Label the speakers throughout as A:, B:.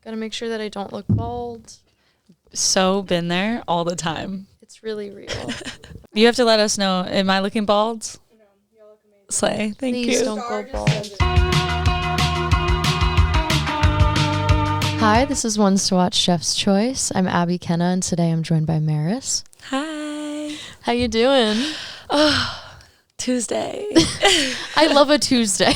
A: Gotta make sure that I don't look bald.
B: So been there all the time.
A: It's really real.
B: You have to let us know. Am I looking bald?
A: No, you look amazing.
B: Slay. Thank
A: Please
B: you.
A: don't go bald. Hi, this is Ones to Watch Chef's Choice. I'm Abby Kenna, and today I'm joined by Maris.
B: Hi.
A: How you doing?
B: Oh, Tuesday.
A: I love a Tuesday.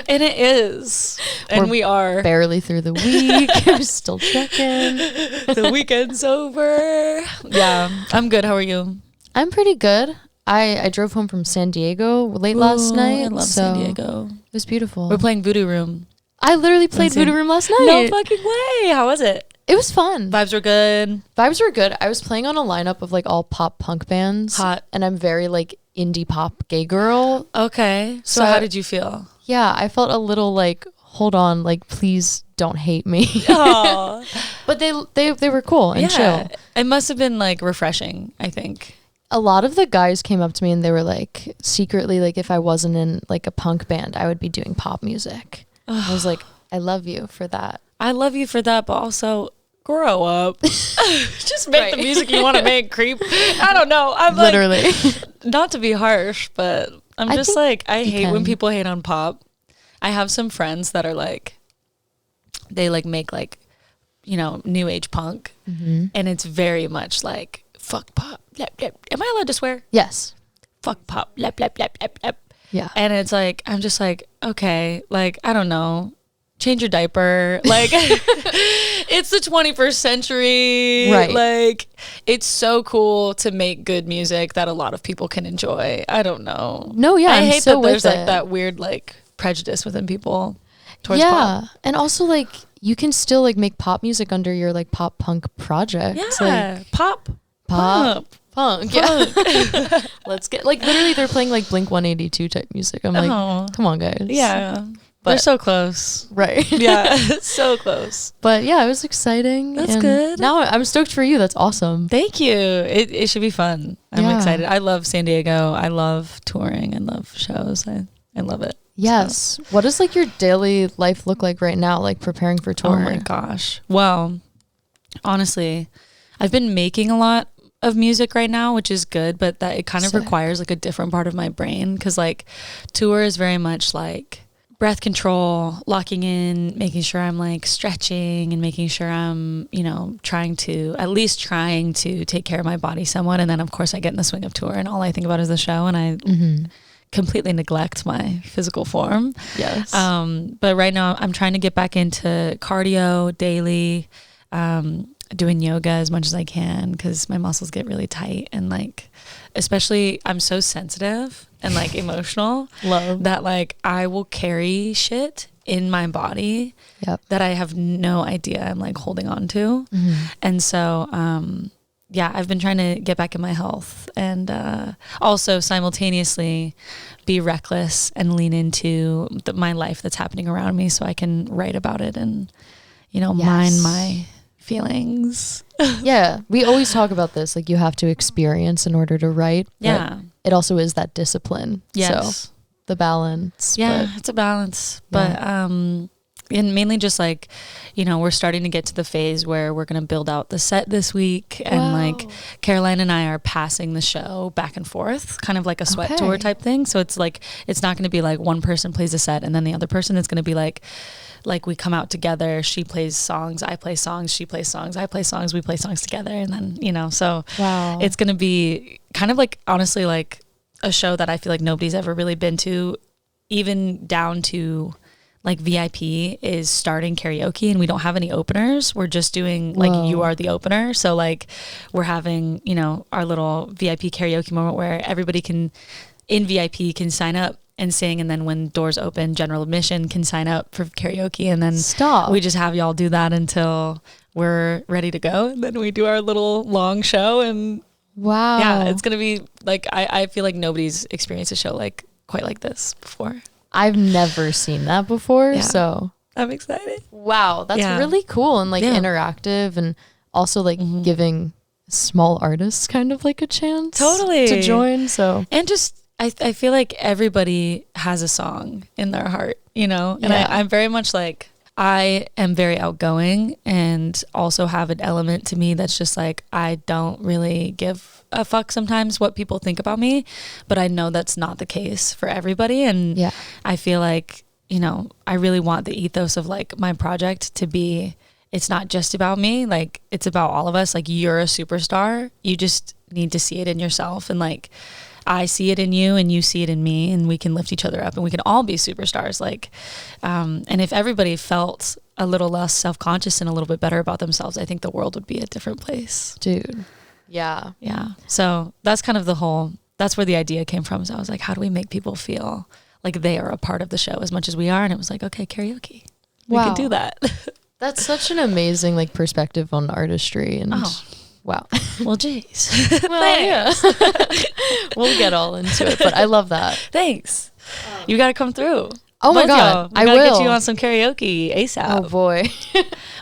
B: And it is. And we are
A: barely through the week. We're still checking.
B: The weekend's over. Yeah, I'm good. How are you?
A: I'm pretty good. I drove home from San Diego late last night.
B: I love San Diego.
A: It was beautiful.
B: We're playing Voodoo Room.
A: I literally played Voodoo Room last night.
B: No fucking way. How was it?
A: It was fun.
B: Vibes were good.
A: Vibes were good. I was playing on a lineup of like all pop punk bands.
B: Hot.
A: And I'm very like indie pop gay girl.
B: Okay. So how did you feel?
A: Yeah, I felt a little like, hold on, like please don't hate me.
B: Oh.
A: But they were cool and chill.
B: It must have been like refreshing, I think.
A: A lot of the guys came up to me and they were like, secretly, like if I wasn't in like a punk band, I would be doing pop music. I was like, I love you for that.
B: I love you for that, but also grow up. Just make the music you want to make, creep. I don't know. I'm
A: literally
B: like, not to be harsh, but I'm just like, I hate when people hate on pop. I have some friends that are like, they like make like, you know, new age punk. Mm-hmm. And it's very much like, fuck pop. Lep, lep. Am I allowed to swear?
A: Yes.
B: Fuck pop. Lep, lep, lep, lep, lep.
A: Yeah.
B: And it's like, I'm just like, okay, like, I don't know. Change your diaper. Like, it's the 21st century.
A: Right.
B: Like, it's so cool to make good music that a lot of people can enjoy. I don't know.
A: No, yeah.
B: I hate
A: so
B: that there's
A: with
B: like
A: it.
B: that weird like prejudice within people towards pop.
A: And also like you can still like make pop music under your like pop punk project.
B: Yeah.
A: Like,
B: pop.
A: Punk. Yeah. Let's get like literally they're playing like Blink 182 type music. I'm like, come on guys.
B: Yeah.
A: But,
B: they're so close.
A: Right.
B: Yeah. So close.
A: But yeah, it was exciting.
B: That's good.
A: Now I'm stoked for you. That's awesome.
B: Thank you. It should be fun. I'm excited. I love San Diego. I love touring. I love shows. I love it.
A: Yes. So. What does like your daily life look like right now, like preparing for tour?
B: Oh my gosh. Well, honestly, I've been making a lot of music right now, which is good, but that it kind of requires like a different part of my brain because like tour is very much like breath control, locking in, making sure I'm like stretching and making sure I'm, you know, trying to take care of my body somewhat. And then of course I get in the swing of tour and all I think about is the show and I completely neglect my physical form.
A: Yes.
B: But right now I'm trying to get back into cardio daily, doing yoga as much as I can because my muscles get really tight and like, especially I'm so sensitive and like emotional that like I will carry shit in my body that I have no idea I'm like holding on to. And so I've been trying to get back in my health and also simultaneously be reckless and lean into my life that's happening around me so I can write about it and, you know, mind my feelings.
A: Yeah, we always talk about this, like you have to experience in order to write.
B: Yeah.
A: It also is that discipline.
B: Yes.
A: So the balance.
B: Yeah, it's a balance. But and mainly just like, you know, we're starting to get to the phase where we're going to build out the set this week. And like Caroline and I are passing the show back and forth, kind of like a sweat tour type thing. So it's like, it's not going to be like one person plays a set and then the other person. It's going to be like we come out together, she plays songs, I play songs, she plays songs, I play songs, we play songs together. And then, you know, so it's going to be kind of like, honestly, like a show that I feel like nobody's ever really been to, even down to like VIP is starting karaoke and we don't have any openers. We're just doing like you are the opener. So like we're having, you know, our little VIP karaoke moment where everybody in VIP can sign up and sing, and then when doors open, general admission can sign up for karaoke, and then we just have y'all do that until we're ready to go, and then we do our little long show. And yeah, it's gonna be like I feel like nobody's experienced a show like quite like this before.
A: I've never seen that before, so
B: I'm excited.
A: Wow, that's really cool and like interactive, and also like giving small artists kind of like a chance to join. So
B: and just I feel like everybody has a song in their heart, you know, and I'm very much like I am very outgoing and also have an element to me that's just like, I don't really give a fuck sometimes what people think about me, but I know that's not the case for everybody. And I feel like, you know, I really want the ethos of like my project to be, it's not just about me, like it's about all of us. Like, you're a superstar. You just need to see it in yourself, and like I see it in you and you see it in me, and we can lift each other up and we can all be superstars. Like, and if everybody felt a little less self-conscious and a little bit better about themselves, I think the world would be a different place.
A: Dude. Yeah.
B: Yeah. So that's kind of that's where the idea came from. So I was like, how do we make people feel like they are a part of the show as much as we are? And it was like, okay, karaoke. We can do that.
A: That's such an amazing like perspective on artistry, and wow.
B: Well, geez.
A: Well, yeah. We'll get all into it, but I love that.
B: Thanks. You got to come through.
A: Oh my God,
B: I will get you on some karaoke ASAP.
A: Oh boy.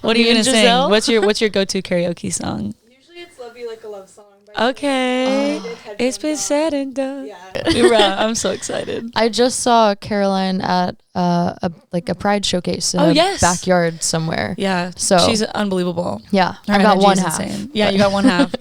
B: What are you gonna sing? What's your go-to karaoke song?
C: Usually it's "Love You Like a Love Song."
B: Okay. It's been said and done. Yeah. I'm so excited.
A: I just saw Caroline at a Pride showcase in a backyard somewhere.
B: Yeah.
A: So
B: she's unbelievable.
A: Yeah. I got one half.
B: Yeah, you got one half.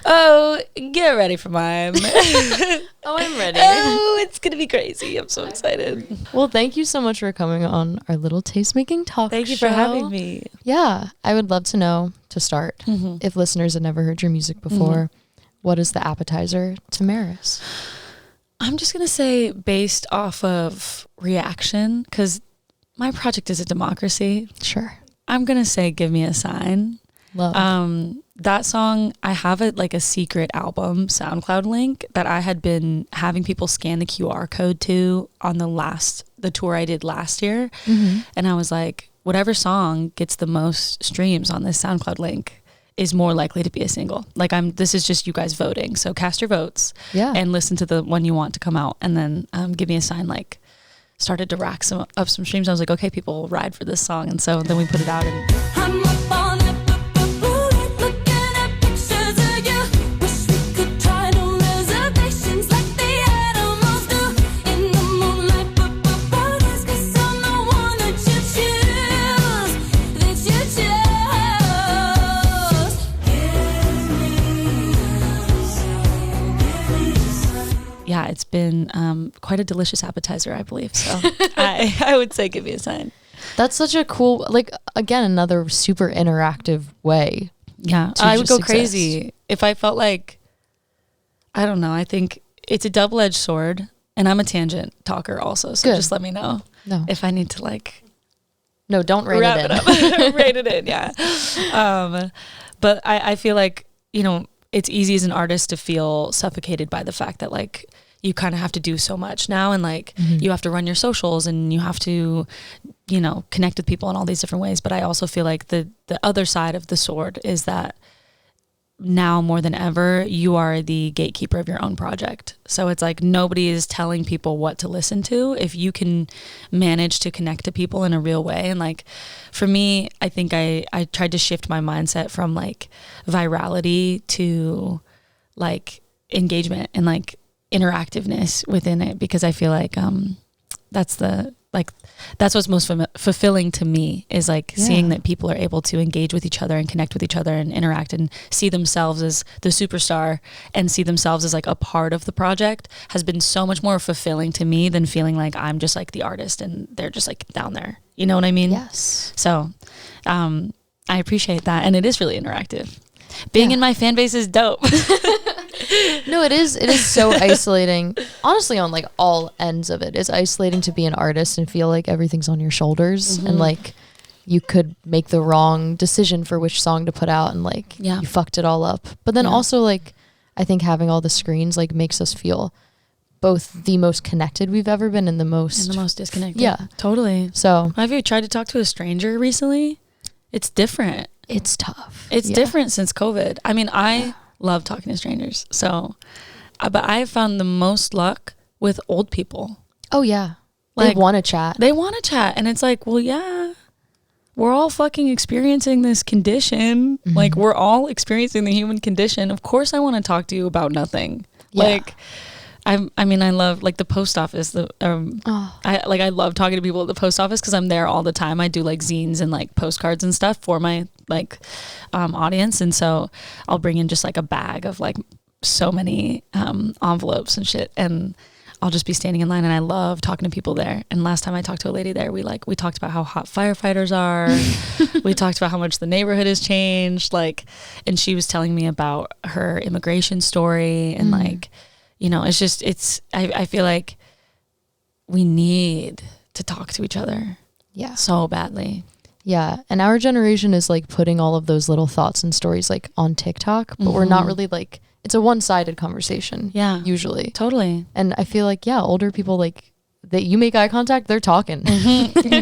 B: Oh, get ready for mine.
A: Oh, I'm ready.
B: Oh, it's going to be crazy. I'm so excited.
A: Well, thank you so much for coming on our little taste-making talk
B: Thank you
A: show.
B: for having me.
A: Yeah. I would love to know, to start, if listeners had never heard your music before, what is the appetizer to MARIS?
B: I'm just going to say based off of reaction, because my project is a democracy.
A: Sure.
B: I'm going to say Give Me a Sign.
A: Love.
B: That song, I have it like a secret album SoundCloud link that I had been having people scan the QR code to on the tour I did last year. And I was like, whatever song gets the most streams on this SoundCloud link is more likely to be a single. Like, this is just you guys voting. So cast your votes and listen to the one you want to come out. And then Give Me a Sign, like, started to rack up some streams. I was like, okay, people will ride for this song. And so then we put it out, and
D: I'm up on it, looking at pictures of you. Wish we could try no reservations like the animals do. In the moonlight, bodies, 'cause I'm the one that you choose.
B: yeah, it's been quite a delicious appetizer, I believe. So I would say Give Me a Sign.
A: That's such a cool, like, again, another super interactive way.
B: Yeah, I would go crazy if I felt like, I don't know, I think it's a double-edged sword, and I'm a tangent talker also, so just let me know if I need to, like...
A: No, don't rein it in.
B: Up. Rein it in, yeah. But I feel like, you know, it's easy as an artist to feel suffocated by the fact that, like, you kind of have to do so much now, and like you have to run your socials, and you have to, you know, connect with people in all these different ways. But I also feel like the other side of the sword is that now more than ever, you are the gatekeeper of your own project. So it's like nobody is telling people what to listen to if you can manage to connect to people in a real way. And like, for me, I think I tried to shift my mindset from like virality to like engagement and like interactiveness within it, because I feel like that's what's most fulfilling to me, is like seeing that people are able to engage with each other and connect with each other and interact and see themselves as the superstar and see themselves as like a part of the project has been so much more fulfilling to me than feeling like I'm just like the artist and they're just like down there. You know what I mean?
A: Yes.
B: So I appreciate that. And it is really interactive. Being in my fan base is dope.
A: No, it is so isolating. Honestly, on like all ends of it, it's isolating to be an artist and feel like everything's on your shoulders, and like you could make the wrong decision for which song to put out, and like you fucked it all up. But then also, like, I think having all the screens like makes us feel both the most connected we've ever been and the most
B: disconnected.
A: Yeah,
B: totally.
A: So
B: have you tried to talk to a stranger recently? It's different.
A: It's tough.
B: It's different since COVID. I mean, I love talking to strangers. So, but I found the most luck with old people.
A: Oh yeah.
B: Like,
A: they want to chat.
B: They want to chat. And it's like, well, yeah, we're all fucking experiencing this condition. Like, we're all experiencing the human condition. Of course I want to talk to you about nothing. Like, I mean, I love like the post office. I love talking to people at the post office because I'm there all the time. I do like zines and like postcards and stuff for my like audience, and so I'll bring in just like a bag of like so many envelopes and shit, and I'll just be standing in line, and I love talking to people there. And last time I talked to a lady there, we talked about how hot firefighters are. We talked about how much the neighborhood has changed, like, and she was telling me about her immigration story, and like, you know, it's just, I feel like we need to talk to each other.
A: Yeah.
B: So badly.
A: Yeah. And our generation is like putting all of those little thoughts and stories like on TikTok, but we're not really like, it's a one-sided conversation.
B: Yeah.
A: Usually.
B: Totally.
A: And I feel like, yeah, older people, like, that you make eye contact, they're talking.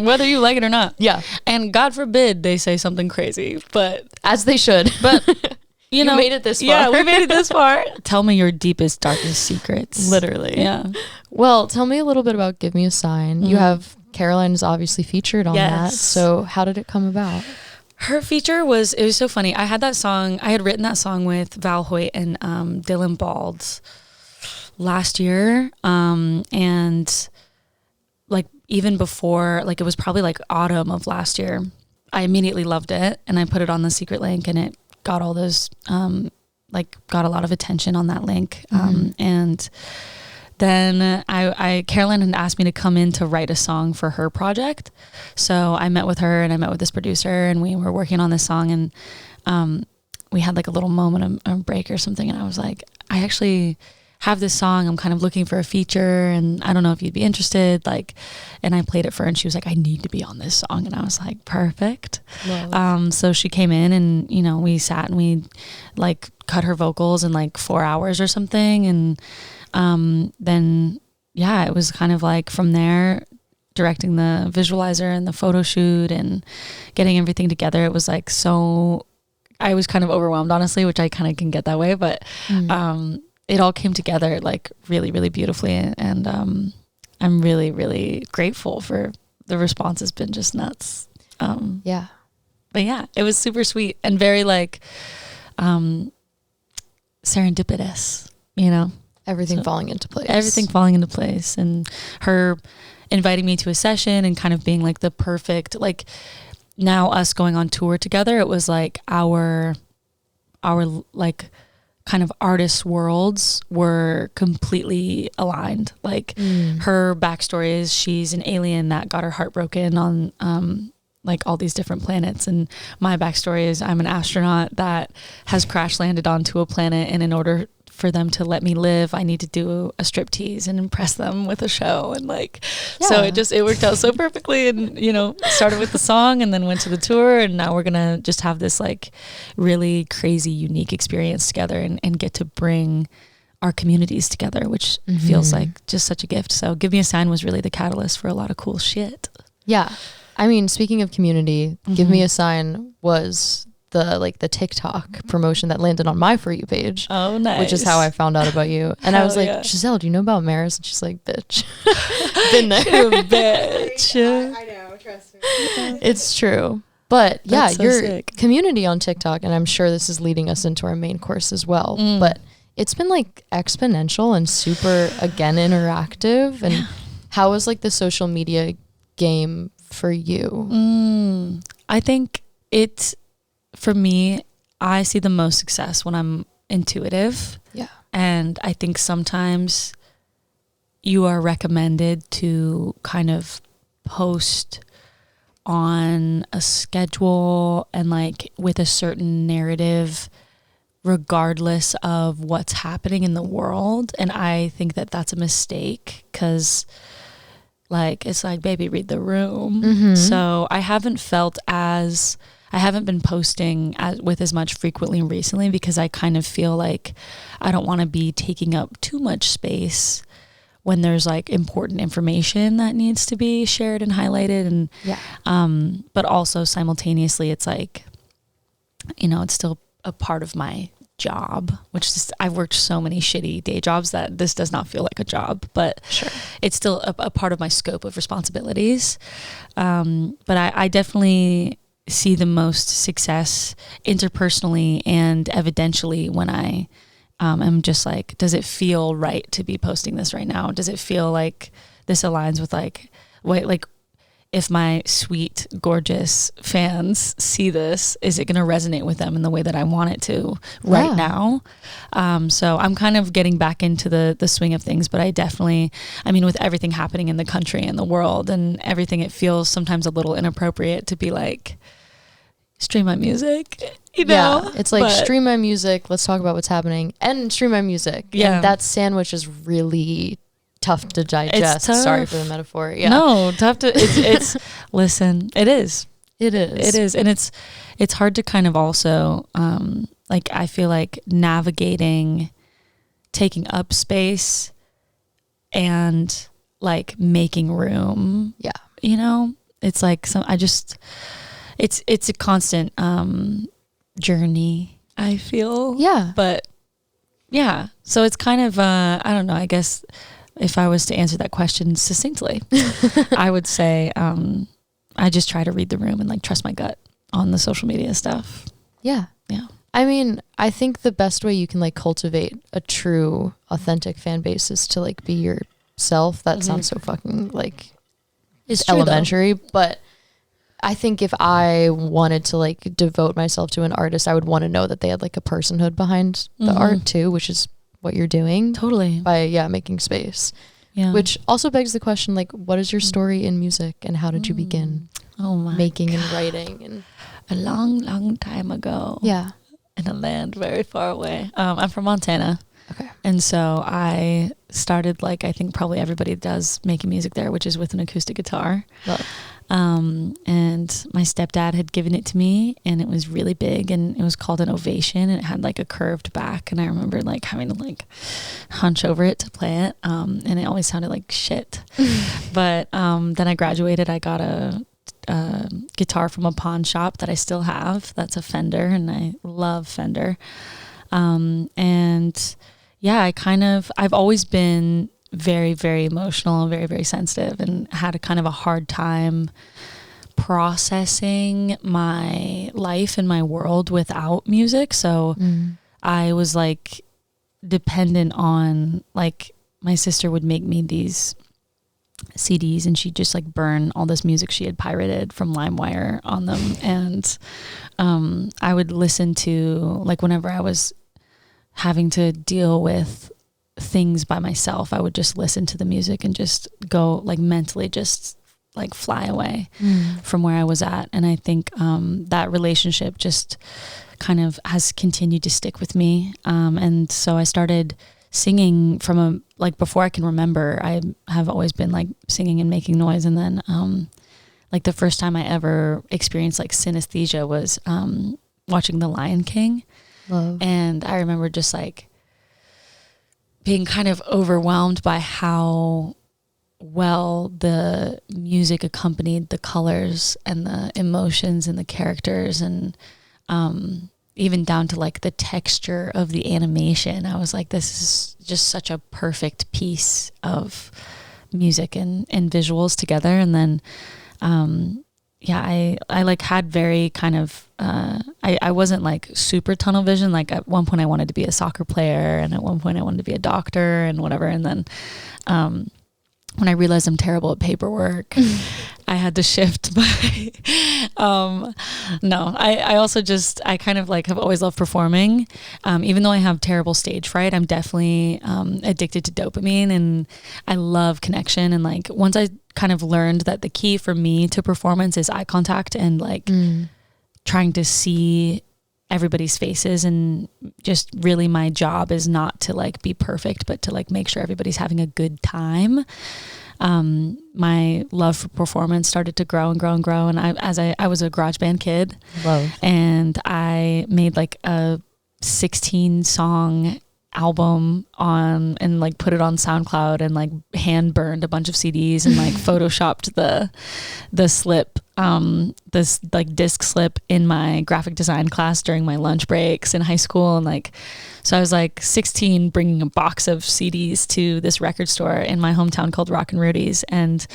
B: Whether you like it or not.
A: Yeah.
B: And God forbid they say something crazy, but as
A: they should.
B: But you know,
A: made it this far.
B: Yeah, we made it this far. Tell me your deepest, darkest secrets.
A: Literally.
B: Yeah.
A: Well, tell me a little bit about Give Me a Sign. You have Caroline is obviously featured on that. So how did it come about?
B: Her feature it was so funny. I had written that song with Val Hoyt and Dylan Bald last year. And like even before, like it was probably like autumn of last year, I immediately loved it. And I put it on the secret link, and it got all those, got a lot of attention on that link. And then Caroline had asked me to come in to write a song for her project. So I met with her, and I met with this producer, and we were working on this song, and we had like a little moment of break or something. And I was like, I actually have this song. I'm kind of looking for a feature, and I don't know if you'd be interested. Like, and I played it for her, and she was like, I need to be on this song. And I was like, perfect. So she came in, and, you know, we sat and we like cut her vocals in like 4 hours or something. And then yeah, it was kind of like from there, directing the visualizer and the photo shoot and getting everything together. It was like, so I was kind of overwhelmed, honestly, which I kind of can get that way, but it all came together like really, really beautifully. And I'm really, really grateful for the response. Has been just nuts.
A: Yeah.
B: But yeah, it was super sweet and very like serendipitous, you know?
A: Everything falling into place.
B: Everything falling into place. And her inviting me to a session and kind of being like the perfect, like now us going on tour together, it was like our like kind of artist worlds were completely aligned. Like her backstory is she's an alien that got her heart broken on like all these different planets, and my backstory is I'm an astronaut that has crash landed onto a planet, and in order for them to let me live, I need to do a striptease and impress them with a show. And like, so it worked out so perfectly. And, you know, started with the song and then went to the tour, and now we're gonna just have this like really crazy, unique experience together and get to bring our communities together, which feels like just such a gift. So Give Me a Sign was really the catalyst for a lot of cool shit.
A: Yeah. I mean, speaking of community, Give Me a Sign was the TikTok promotion that landed on my For You page.
B: Oh, nice.
A: Which is how I found out about you. And I was like, Giselle, do you know about Maris? And she's like, bitch. Been there.
B: Bitch.
C: I know, trust me.
A: It's true. But yeah,
B: That's so
A: your
B: sick.
A: community on TikTok, and I'm sure this is leading us into our main course as well, but it's been like exponential and super, again, interactive. And how was like the social media game for you?
B: I think for me, I see the most success when I'm intuitive.
A: Yeah.
B: And I think sometimes you are recommended to kind of post on a schedule and like with a certain narrative, regardless of what's happening in the world. And I think that that's a mistake, because like, it's like, baby, read the room. So I haven't been posting with as much frequently recently, because I kind of feel like I don't want to be taking up too much space when there's like important information that needs to be shared and highlighted. And but also simultaneously, it's like, you know, it's still a part of my job, which is, I've worked so many shitty day jobs that this does not feel like a job, but it's still a part of my scope of responsibilities. But I definitely see the most success interpersonally and evidentially when I am just like, does it feel right to be posting this right now? Does it feel like this aligns with like, wait, like if my sweet, gorgeous fans see this, is it going to resonate with them in the way that I want it to right now? So I'm kind of getting back into the swing of things, but I definitely, I mean, with everything happening in the country and the world and everything, it feels sometimes a little inappropriate to be like, stream my music, you know?
A: Yeah, it's like stream my music, let's talk about what's happening, and stream my music.
B: Yeah.
A: And that sandwich is really tough to digest.
B: Tough.
A: Sorry for the metaphor. Yeah.
B: No, tough to, it's listen, it is.
A: It is.
B: And it's hard to kind of also, like, I feel like navigating, taking up space and like making room.
A: Yeah.
B: You know, it's like it's a constant journey, I feel.
A: Yeah.
B: But yeah, so it's kind of, I don't know, I guess if I was to answer that question succinctly, I would say I just try to read the room and like trust my gut on the social media stuff.
A: Yeah.
B: Yeah.
A: I mean, I think the best way you can like cultivate a true, authentic fan base is to like be yourself. That sounds so fucking like
B: It's true,
A: elementary, but I think if I wanted to like devote myself to an artist, I would want to know that they had like a personhood behind the art too, which is what you're doing.
B: Totally.
A: By making space.
B: Yeah.
A: Which also begs the question, like, what is your story in music and how did you begin making and writing? And
B: a long time ago.
A: Yeah.
B: In a land very far away. I'm from Montana.
A: Okay.
B: And so I started, like, I think probably everybody does, making music there, which is with an acoustic guitar.
A: Love.
B: And my stepdad had given it to me, and it was really big, and it was called an Ovation, and it had like a curved back, and I remember like having to like hunch over it to play it, and it always sounded like shit. But then I graduated, I got a guitar from a pawn shop that I still have. That's a Fender, and I love Fender. And yeah, I've always been very, very emotional, very, very sensitive, and had a kind of a hard time processing my life and my world without music. So I was like dependent on, like, my sister would make me these CDs, and she'd just like burn all this music she had pirated from LimeWire on them. And I would listen to, like, whenever I was having to deal with things by myself, I would just listen to the music and just go, like, mentally just like fly away from where I was at. And I think that relationship just kind of has continued to stick with me. And so I started singing from like before I can remember. I have always been like singing and making noise. And then like the first time I ever experienced like synesthesia was watching The Lion King.
A: Love.
B: And I remember just like being kind of overwhelmed by how well the music accompanied the colors and the emotions and the characters, and even down to like the texture of the animation. I was like, this is just such a perfect piece of music and visuals together. And then I like had very kind of I wasn't like super tunnel vision. Like at one point I wanted to be a soccer player, and at one point I wanted to be a doctor and whatever. And then when I realized I'm terrible at paperwork, I had to shift my I also just, I kind of like have always loved performing. Even though I have terrible stage fright, I'm definitely addicted to dopamine, and I love connection. And like once I kind of learned that the key for me to performance is eye contact and like trying to see everybody's faces, and just really my job is not to like be perfect, but to like make sure everybody's having a good time. My love for performance started to grow and grow and grow. And I was a garage band kid.
A: Love.
B: And I made like a 16 song album and like put it on SoundCloud, and like hand burned a bunch of CDs, and like photoshopped the slip, this like disc slip in my graphic design class during my lunch breaks in high school. And like, so I was like 16 bringing a box of CDs to this record store in my hometown called Rock and Rudy's, and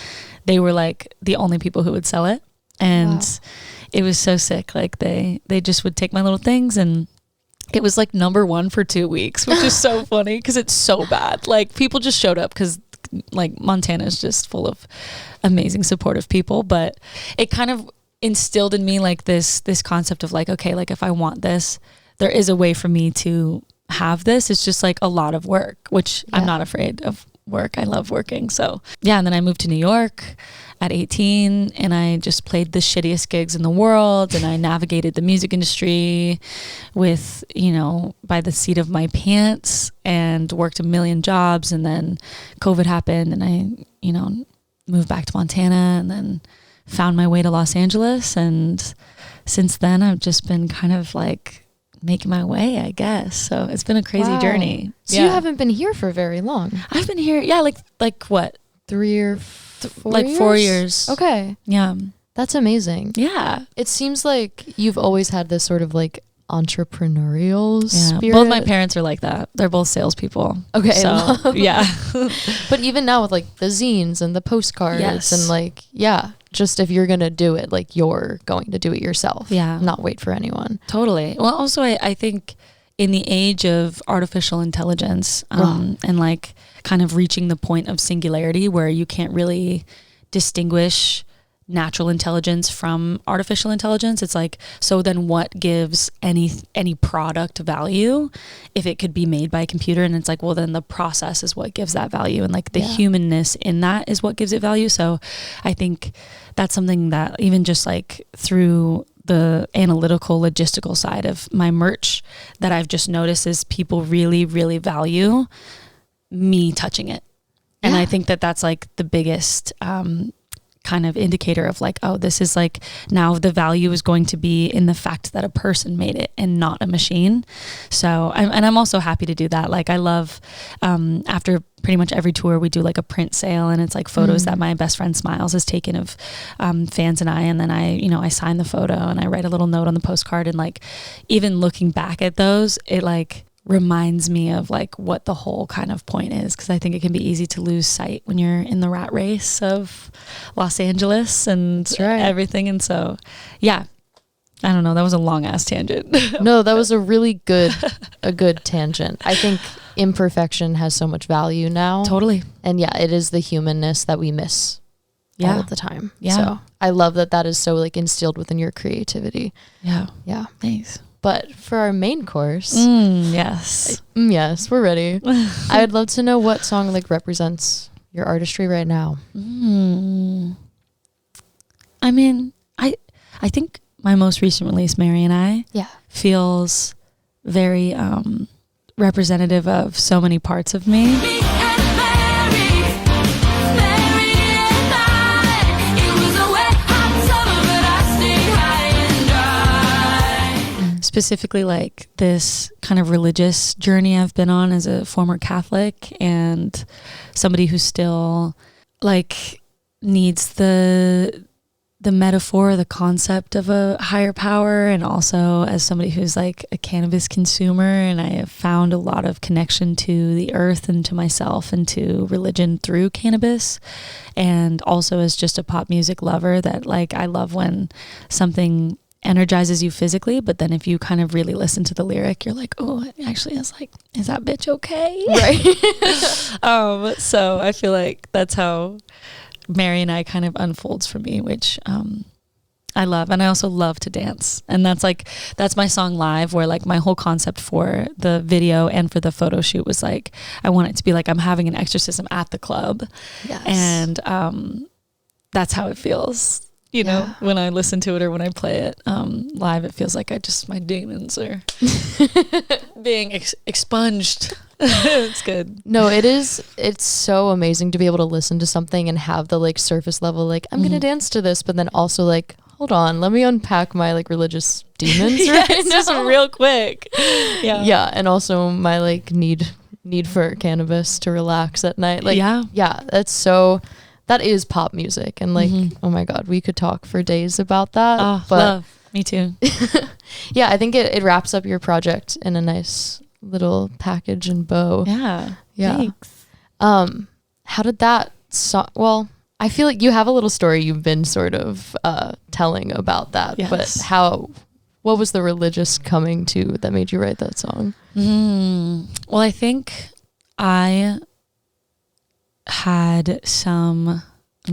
B: they were like the only people who would sell it. And it was so sick. Like they just would take my little things and it was like #1 for 2 weeks, which is so funny because it's so bad. Like people just showed up because like Montana is just full of amazing supportive people, but it kind of instilled in me like this concept of like, okay, like if I want this, there is a way for me to have this. It's just like a lot of work, which I'm not afraid of work. I love working. So yeah. And then I moved to New York at 18 and I just played the shittiest gigs in the world, and I navigated the music industry with, you know, by the seat of my pants, and worked a million jobs. And then COVID happened and I, you know, moved back to Montana and then found my way to Los Angeles. And since then I've just been kind of like making my way, I guess. So it's been a crazy journey.
A: So you haven't been here for very long.
B: I've been here, like what?
A: 3 or 4
B: like
A: years?
B: 4 years.
A: Okay.
B: Yeah.
A: That's amazing.
B: Yeah.
A: It seems like you've always had this sort of like entrepreneurial spirit.
B: Both my parents are like that. They're both salespeople.
A: Okay.
B: So, yeah.
A: But even now with like the zines and the postcards and like, just if you're going to do it, like you're going to do it yourself.
B: Yeah.
A: Not wait for anyone.
B: Totally. Well, also I think in the age of artificial intelligence, and like kind of reaching the point of singularity where you can't really distinguish natural intelligence from artificial intelligence, it's like, so then what gives any product value if it could be made by a computer? And it's like, well, then the process is what gives that value, and like the humanness in that is what gives it value. So I think that's something that even just like through the analytical logistical side of my merch that I've just noticed is people really, really value me touching it. And I think that that's like the biggest kind of indicator of like, oh, this is like, now the value is going to be in the fact that a person made it and not a machine. So I'm also happy to do that. Like I love, after pretty much every tour we do like a print sale, and it's like photos that my best friend Smiles has taken of fans and I, and then I sign the photo and I write a little note on the postcard, and like even looking back at those, it like reminds me of like what the whole kind of point is, because I think it can be easy to lose sight when you're in the rat race of Los Angeles and everything. And so yeah, I don't know, that was a long ass tangent.
A: No, that was a really good tangent. I think imperfection has so much value now.
B: Totally.
A: And yeah, it is the humanness that we miss all of the time.
B: Yeah.
A: So I love that is so like instilled within your creativity.
B: Yeah.
A: Yeah.
B: Thanks.
A: But for our main course,
B: yes,
A: we're ready. I would love to know what song like represents your artistry right now.
B: I mean, I think my most recent release, Mary and I, feels very representative of so many parts of me. Specifically like this kind of religious journey I've been on as a former Catholic and somebody who still like needs the metaphor, the concept of a higher power, and also as somebody who's like a cannabis consumer, and I have found a lot of connection to the earth and to myself and to religion through cannabis, and also as just a pop music lover that like I love when something energizes you physically, but then if you kind of really listen to the lyric, you're like, oh, it actually is like, is that bitch okay? Right. So I feel like that's how Mary and I kind of unfolds for me, which I love. And I also love to dance. And that's my song Live, where like my whole concept for the video and for the photo shoot was like, I want it to be like I'm having an exorcism at the club. Yes. And that's how it feels. You know, when I listen to it or when I play it live, it feels like my demons are being expunged. It's good.
A: No, it's so amazing to be able to listen to something and have the like surface level, like I'm going to dance to this, but then also like, hold on, let me unpack my like religious demons right now.
B: Just real quick.
A: Yeah. And also my like need for cannabis to relax at night. Like, that is pop music, and like, oh my God, we could talk for days about that.
B: Oh, but love. Me too.
A: Yeah, I think it wraps up your project in a nice little package and bow.
B: Yeah.
A: Thanks. How did that well, I feel like you have a little story you've been sort of telling about that, but What was the religious coming to that made you write that song?
B: Well, I think I had I'm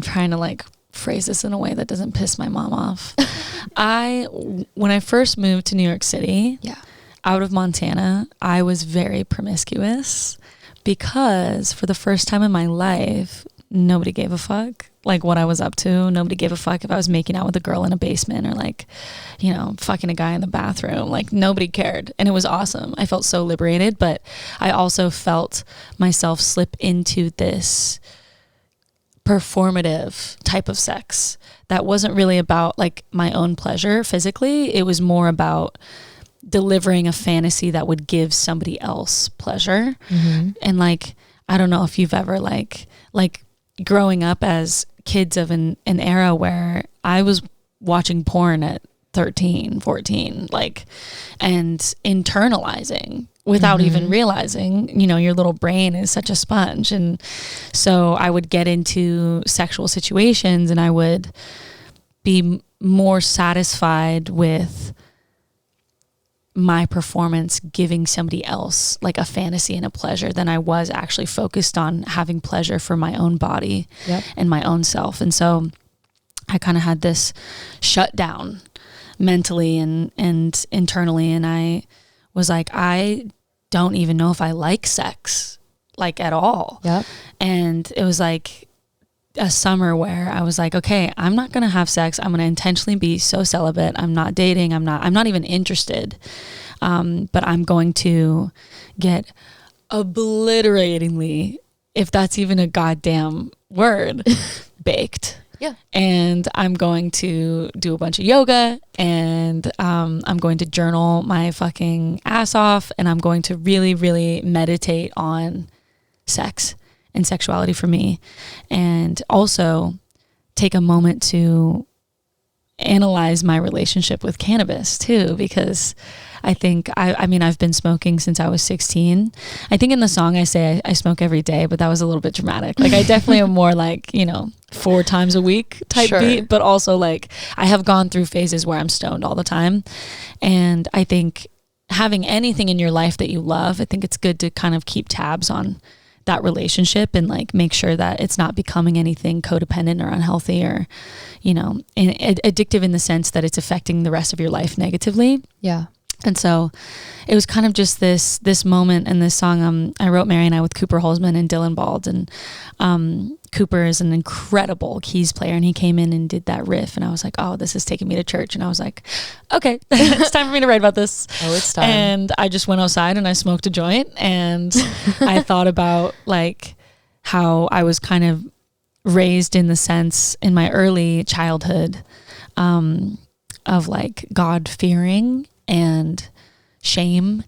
B: trying to like phrase this in a way that doesn't piss my mom off. When I first moved to New York City, out of Montana, I was very promiscuous because for the first time in my life, nobody gave a fuck like what I was up to. Nobody gave a fuck if I was making out with a girl in a basement or like, you know, fucking a guy in the bathroom. Like nobody cared. And it was awesome. I felt so liberated, but I also felt myself slip into this performative type of sex that wasn't really about like my own pleasure physically. It was more about delivering a fantasy that would give somebody else pleasure. And like, I don't know if you've ever like growing up as kids of an era where I was watching porn at 13, 14, like, and internalizing without even realizing, you know, your little brain is such a sponge. And so I would get into sexual situations and I would be more satisfied with my performance giving somebody else like a fantasy and a pleasure than I was actually focused on having pleasure for my own body and my own self. And so I kind of had this shutdown mentally and internally. And I was like, I don't even know if I like sex like at all. And it was like a summer where I was like, okay, I'm not going to have sex. I'm going to intentionally be so celibate. I'm not dating. I'm not even interested. But I'm going to get obliteratingly, if that's even a goddamn word, baked. And I'm going to do a bunch of yoga and I'm going to journal my fucking ass off and I'm going to really, really meditate on sex and sexuality for me, and also take a moment to analyze my relationship with cannabis too, because I think I mean I've been smoking since I was 16. I think in the song I say I smoke every day, but that was a little bit dramatic. Like I definitely am more like, you know, 4 times a week type beat, but also like I have gone through phases where I'm stoned all the time. And I think having anything in your life that you love, I think it's good to kind of keep tabs on that relationship and like make sure that it's not becoming anything codependent or unhealthy or, you know, addictive in the sense that it's affecting the rest of your life negatively. And so it was kind of just this moment and this song. I wrote Mary and I with Cooper Holzman and Dylan Bald, and Cooper is an incredible keys player, and he came in and did that riff, and I was like, oh, this is taking me to church. And I was like, okay, it's time for me to write about this.
A: Oh, it's time.
B: And I just went outside and I smoked a joint, and I thought about like how I was kind of raised in the sense in my early childhood of like God fearing and shame.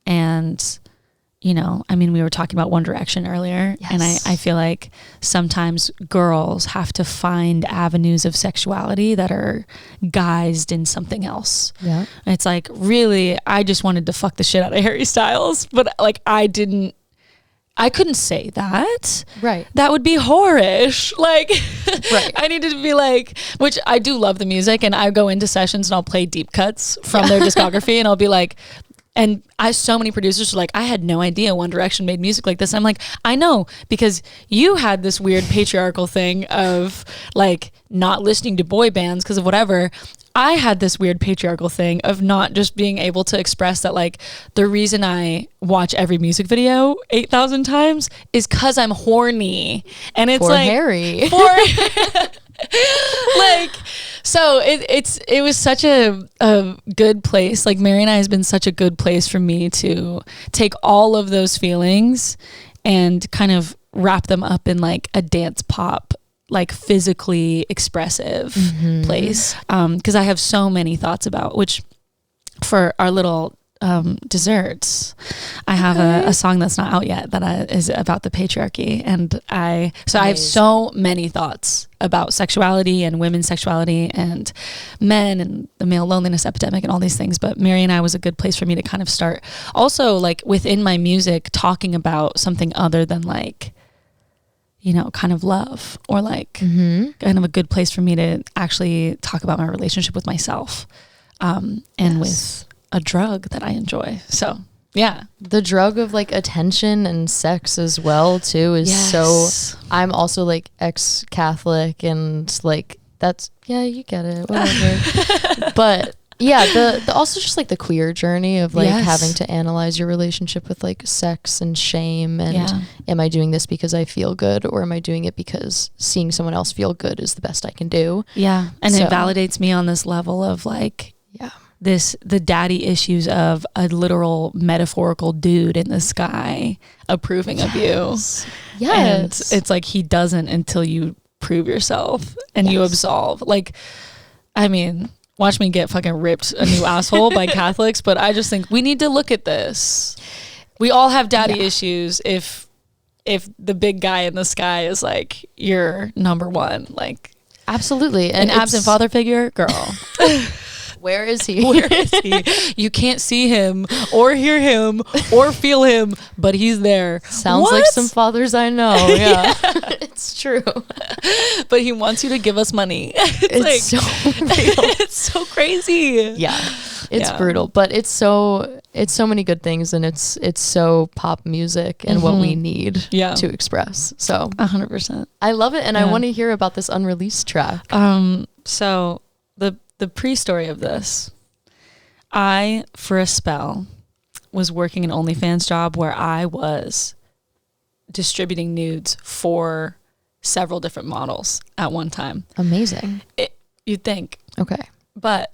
B: And, you know, I mean, we were talking about One Direction earlier, and I feel like sometimes girls have to find avenues of sexuality that are guised in something else. It's like, really, I just wanted to fuck the shit out of Harry Styles, but like I couldn't say that. That would be whorish. Like, I needed to be like, which I do love the music, and I go into sessions and I'll play deep cuts from their discography, and I'll be like, and so many producers are like, I had no idea One Direction made music like this. And I'm like, I know, because you had this weird patriarchal thing of like not listening to boy bands because of whatever. I had this weird patriarchal thing of not just being able to express that like the reason I watch every music video 8,000 times is because I'm horny. And it's
A: for
B: like
A: Harry.
B: Like, so it was such a good place. Like Mary and I has been such a good place for me to take all of those feelings and kind of wrap them up in like a dance pop, like physically expressive place. Cause I have so many thoughts about, which for our little desserts, I have a song that's not out yet that is about the patriarchy. And I have so many thoughts about sexuality and women's sexuality and men and the male loneliness epidemic and all these things. But Mary and I was a good place for me to kind of start also like within my music talking about something other than like, you know, kind of love, or like kind of a good place for me to actually talk about my relationship with myself. and with a drug that I enjoy. So yeah,
A: the drug of like attention and sex as well too is so. I'm also like ex-Catholic and like that's you get it, whatever. But yeah, the also just like the queer journey of like having to analyze your relationship with like sex and shame and am I doing this because I feel good or am I doing it because seeing someone else feel good is the best I can do?
B: Yeah, and it validates me on this level of like the daddy issues of a literal metaphorical dude in the sky approving of you. And it's like he doesn't until you prove yourself and you absolve. Like, I mean, watch me get fucking ripped a new asshole by Catholics, but I just think we need to look at this. We all have daddy issues if the big guy in the sky is like your number one. Like,
A: absolutely.
B: And an absent father figure, girl.
A: Where is he?
B: Where is he? You can't see him or hear him or feel him, but he's there.
A: Sounds like some fathers I know. Yeah. It's true.
B: But he wants you to give us money.
A: It's like, so real.
B: It's so crazy.
A: Yeah. It's brutal, but it's so many good things and it's so pop music and what we need to express. So
B: 100%.
A: I love it and I want to hear about this unreleased track.
B: So the pre-story of this, I, for a spell, was working an OnlyFans job where I was distributing nudes for several different models at one time.
A: Amazing.
B: You'd think.
A: Okay.
B: But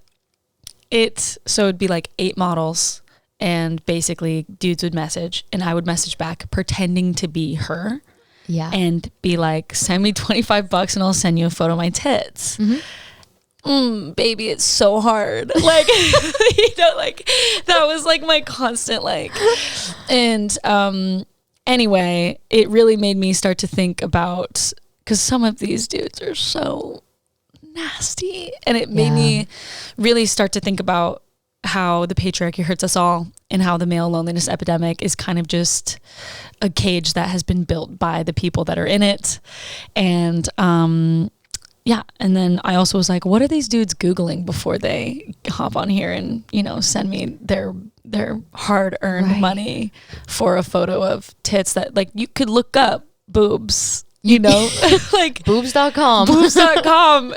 B: so it'd be like 8 models and basically dudes would message and I would message back pretending to be her.
A: Yeah.
B: And be like, send me $25 and I'll send you a photo of my tits. Baby, it's so hard. Like, you know, like that was like my constant like, and anyway, it really made me start to think about, because some of these dudes are so nasty, and it made me really start to think about how the patriarchy hurts us all and how the male loneliness epidemic is kind of just a cage that has been built by the people that are in it. And yeah. And then I also was like, what are these dudes Googling before they hop on here and, you know, send me their hard-earned money for a photo of tits that, like, you could look up boobs, you know, like
A: boobs.com.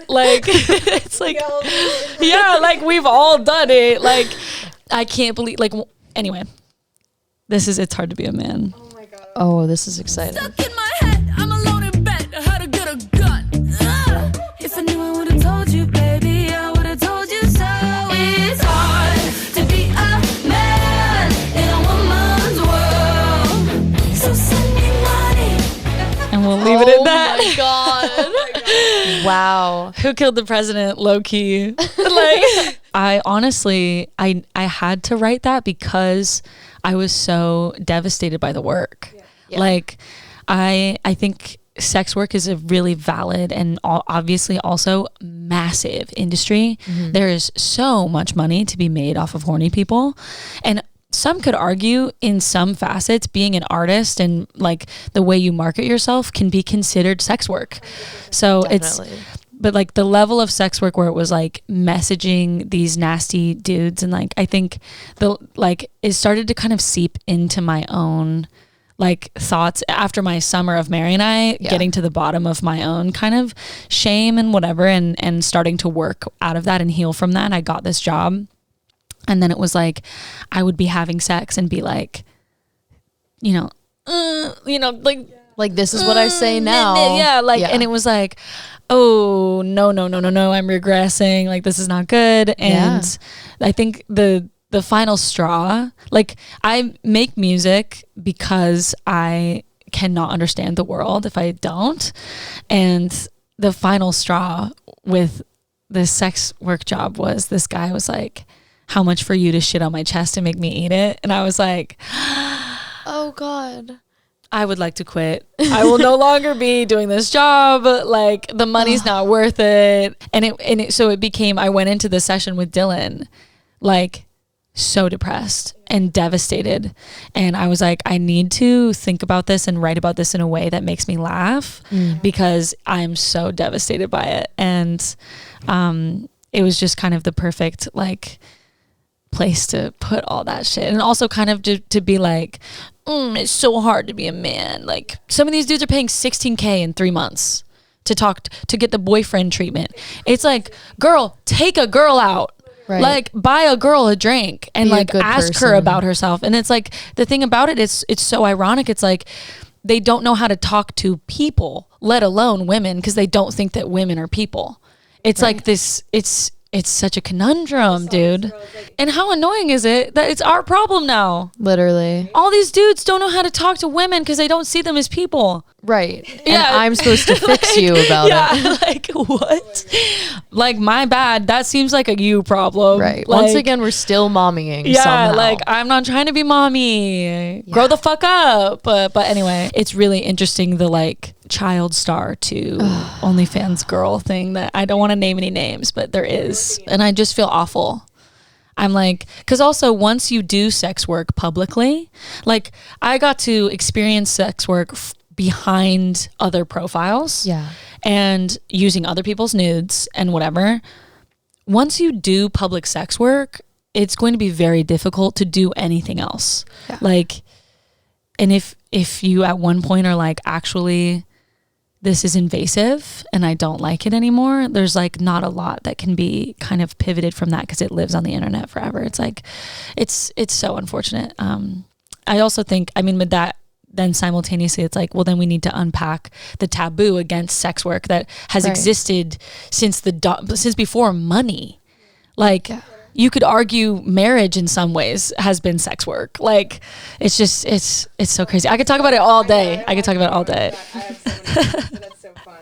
B: Like, it's like, yeah, like we've all done it. Like, I can't believe, like, anyway, it's hard to be a man.
C: Oh my God.
A: Oh, this is exciting.
D: Stuck in my head, I'm alone in bed. How to get a gun. If I knew, I would have told you, baby. I would have told you so. It's hard to be a man in a woman's world. So send me money.
B: And we'll leave it at that.
A: Oh my God. Wow.
B: Who killed the president? Low key. Like, I honestly, I had to write that because I was so devastated by the work.
A: Yeah.
B: Like, I think sex work is a really valid and obviously also massive industry. There is so much money to be made off of horny people. And some could argue in some facets being an artist and like the way you market yourself can be considered sex work. So
A: Definitely.
B: but like the level of sex work where it was like messaging these nasty dudes, and like I think it started to kind of seep into my own like thoughts after my summer of Mary and I getting to the bottom of my own kind of shame and whatever, and starting to work out of that and heal from that. And I got this job, and then it was like I would be having sex and be like,
A: Like, this is what I say now.
B: Yeah, like, and it was like, oh, no, I'm regressing. Like, this is not good. And I think the final straw, like, I make music because I cannot understand the world if I don't. And the final straw with this sex work job was this guy was like, how much for you to shit on my chest and make me eat it? And I was like,
A: oh God.
B: I would like to quit. I will no longer be doing this job. Like, the money's not worth it. So it became, I went into the session with Dylan, like, so depressed and devastated. And I was like, I need to think about this and write about this in a way that makes me laugh because I'm so devastated by it. And it was just kind of the perfect like place to put all that shit, and also kind of to be like, it's so hard to be a man. Like some of these dudes are paying $16K in 3 months to to get the boyfriend treatment. It's like, girl, take a girl out. Right. Like buy a girl a drink and like ask her about herself. And it's like the thing about it is it's so ironic. It's like they don't know how to talk to people, let alone women, because they don't think that women are people. It's like this, it's such a conundrum, dude. And how annoying is it that it's our problem now?
A: Literally.
B: All these dudes don't know how to talk to women because they don't see them as people.
A: Right. Yeah. And I'm supposed to fix you about it.
B: Like, what? Like, my bad. That seems like a you problem.
A: Right.
B: Like,
A: once again, we're still mommying somehow.
B: Like, I'm not trying to be mommy. Grow the fuck up. But anyway, it's really interesting, the, like, child star to OnlyFans girl thing that I don't want to name any names, but there is. And I just feel awful. I'm like, because also once you do sex work publicly, like I got to experience sex work behind other profiles and using other people's nudes and whatever. Once you do public sex work, it's going to be very difficult to do anything else. Like, and if you at one point are like, actually, this is invasive and I don't like it anymore, there's like not a lot that can be kind of pivoted from that because it lives on the internet forever. It's like, it's so unfortunate. I also think, I mean, with that, then simultaneously it's like, well, then we need to unpack the taboo against sex work that has existed since since before money. Like, you could argue marriage in some ways has been sex work. Like, it's just, it's so crazy. I could talk about it all day. I could talk about it all day.
C: That's so fun.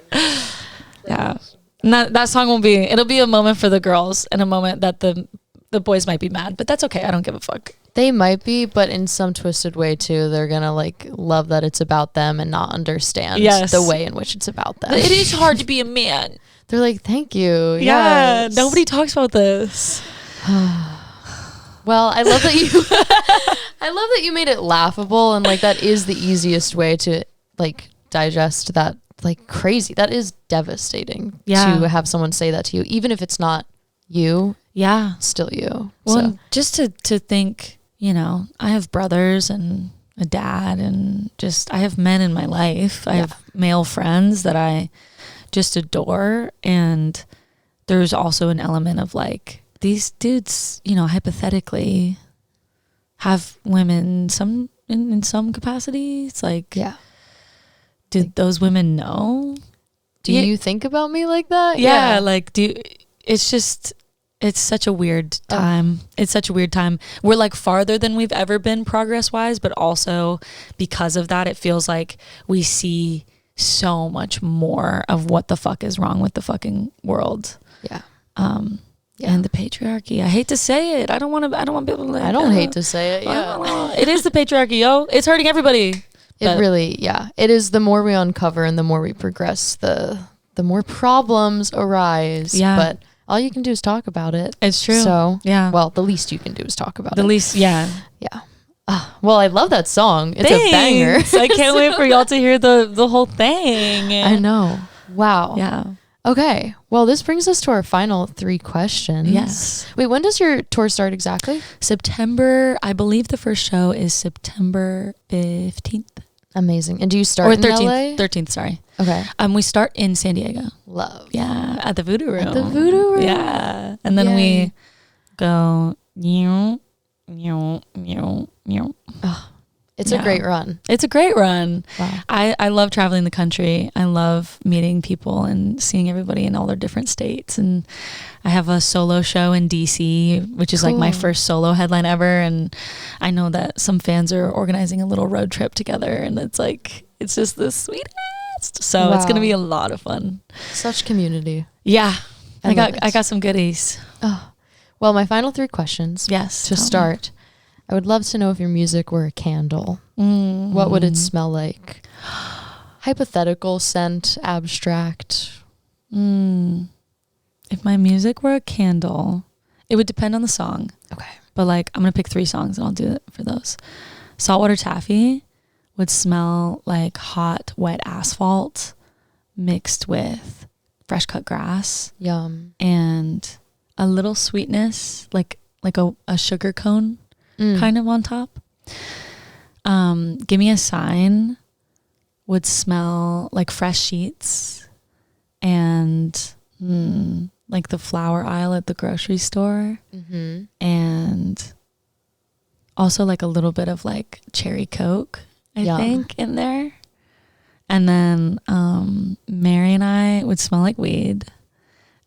B: Yeah. And that song it'll be a moment for the girls and a moment that the boys might be mad, but that's okay. I don't give a fuck.
A: They might be, but in some twisted way too, they're gonna like love that it's about them and not understand the way in which it's about them.
B: It is hard to be a man.
A: They're like, thank you.
B: Yeah. Nobody talks about this.
A: Well, I love that you made it laughable, and like that is the easiest way to like digest that. Like crazy. That is devastating to have someone say that to you, even if it's not you. Yeah, still you.
B: Well, just to think, you know, I have brothers and a dad, and just I have men in my life. I have male friends that I just adore, and there's also an element of like, these dudes, you know, hypothetically have women in some capacity. It's like, did those women know?
A: Do you think about me like that?
B: Yeah. Like, it's just, it's such a weird time. It's such a weird time. We're like farther than we've ever been progress wise, but also because of that, it feels like we see so much more of what the fuck is wrong with the fucking world. Yeah. And the patriarchy. I hate to say it. I don't want people to like,
A: I don't hate to say it. Yeah.
B: It is the patriarchy, yo. It's hurting everybody.
A: It really, it is. The more we uncover and the more we progress, the more problems arise. Yeah. But all you can do is talk about it.
B: It's true.
A: So, well, the least you can do is talk about it.
B: The least, yeah.
A: Well, I love that song. It's a banger.
B: I can't wait for y'all to hear the whole thing.
A: I know. Wow.
B: Yeah.
A: Okay. Well, this brings us to our final 3 questions.
B: Yes.
A: Wait, when does your tour start exactly?
B: September. I believe the first show is September 15th.
A: Amazing. And do you start in
B: 13th,
A: LA?
B: 13th, sorry.
A: Okay.
B: We start in San Diego.
A: Love.
B: Yeah, at the Voodoo Room.
A: At the Voodoo Room.
B: Yeah. And then we go
A: it's a great run.
B: It's a great run.
A: Wow.
B: I love traveling the country. I love meeting people and seeing everybody in all their different states. And I have a solo show in DC, which is like my first solo headline ever. And I know that some fans are organizing a little road trip together, and it's like, it's just the sweetest. So it's going to be a lot of fun.
A: Such community.
B: Yeah. I got some goodies.
A: Oh. Well, my final 3 questions.
B: Yes.
A: To start. I would love to know if your music were a candle. Mm-hmm. What would it smell like? Hypothetical, scent, abstract.
B: If my music were a candle, it would depend on the song. Okay. But like, I'm going to pick 3 songs and I'll do it for those. Saltwater Taffy would smell like hot, wet asphalt mixed with fresh cut grass.
A: Yum.
B: And a little sweetness, like a sugar cone kind of on top. Give Me a Sign would smell like fresh sheets and like the flower aisle at the grocery store, and also like a little bit of like cherry Coke, I think, in there. And then Mary and I would smell like weed,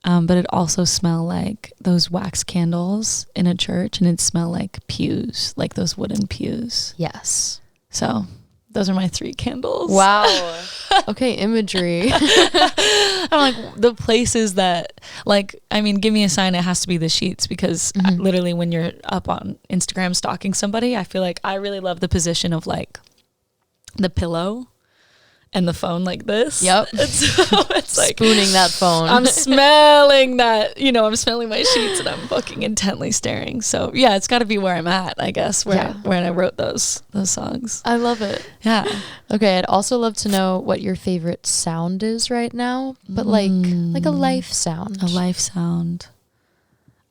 B: but it'd also smell like those wax candles in a church, and it'd smell like pews, like those wooden pews.
A: Yes.
B: So those are my 3 candles.
A: Wow. Okay, imagery.
B: I'm like, the places that, like, I mean, Give Me a Sign, it has to be the sheets, because literally when you're up on Instagram stalking somebody, I feel like I really love the position of like the pillow and the phone like this.
A: Yep.
B: And so it's like
A: spooning that phone.
B: I'm smelling that, you know, I'm smelling my sheets and I'm fucking intently staring. So yeah, it's got to be where I'm at, I guess, when I wrote those songs.
A: I love it.
B: Yeah.
A: Okay, I'd also love to know what your favorite sound is right now, but like a life sound.
B: A life sound.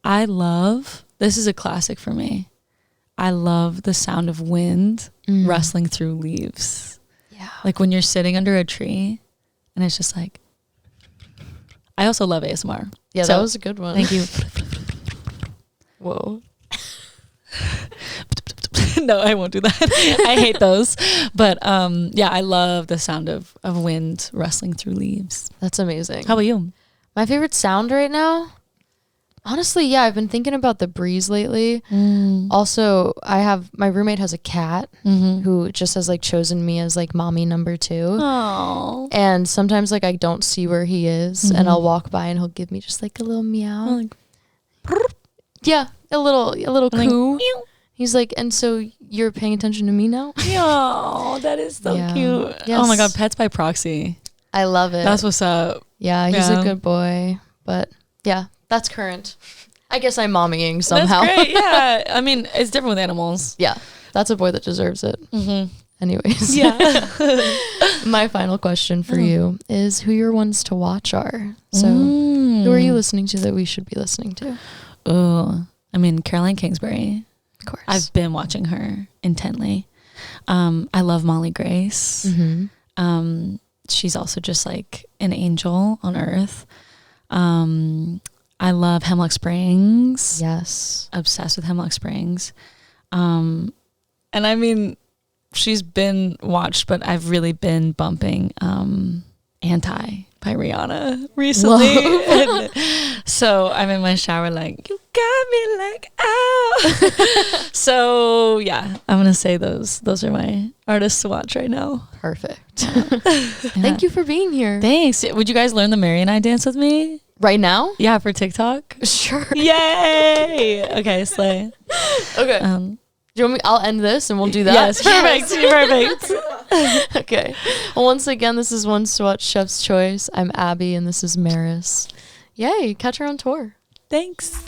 B: This is a classic for me. I love the sound of wind rustling through leaves.
A: Yeah.
B: Like when you're sitting under a tree and it's just like, I also love ASMR.
A: Yeah,
B: so,
A: that was a good one.
B: Thank you.
A: Whoa.
B: No, I won't do that. I hate those. But yeah, I love the sound of wind rustling through leaves.
A: That's amazing.
B: How about you?
A: My favorite sound right now? Honestly, yeah, I've been thinking about the breeze lately. Also, my roommate has a cat who just has like chosen me as like mommy number 2.
B: Oh.
A: And sometimes like I don't see where he is and I'll walk by and he'll give me just like a little meow. Yeah, a little coo. He's like, and so you're paying attention to me now?
B: Oh, that is so cute.
A: Yes.
B: Oh my God, pets by proxy.
A: I love it.
B: That's what's up.
A: Yeah, he's a good boy. But yeah, that's current. I guess I'm mommying somehow.
B: That's great. Yeah. I mean, it's different with animals.
A: Yeah, that's a boy that deserves it. Anyways.
B: Yeah.
A: My final question for you is who your ones to watch are. So who are you listening to that we should be listening to?
B: Oh, I mean, Caroline Kingsbury.
A: Of course.
B: I've been watching her intently. I love Molly Grace. She's also just like an angel on earth. I love Hemlock Springs.
A: Yes.
B: Obsessed with Hemlock Springs. And I mean, she's been watched, but I've really been bumping Anti by Rihanna recently. And so I'm in my shower like, you got me like, ow. So yeah, I'm going to say those are my artists to watch right now.
A: Perfect. Thank you for being here.
B: Thanks. Would you guys learn the Mary and I dance with me?
A: Right now?
B: Yeah, for TikTok.
A: Sure.
B: Yay. Okay, slay.
A: Okay. Do you want me? I'll end this and we'll do that.
B: Yes, perfect.
A: Okay. Well, once again, this is Ones to Watch Chef's Choice. I'm Abby and this is Maris. Yay, catch her on tour.
B: Thanks.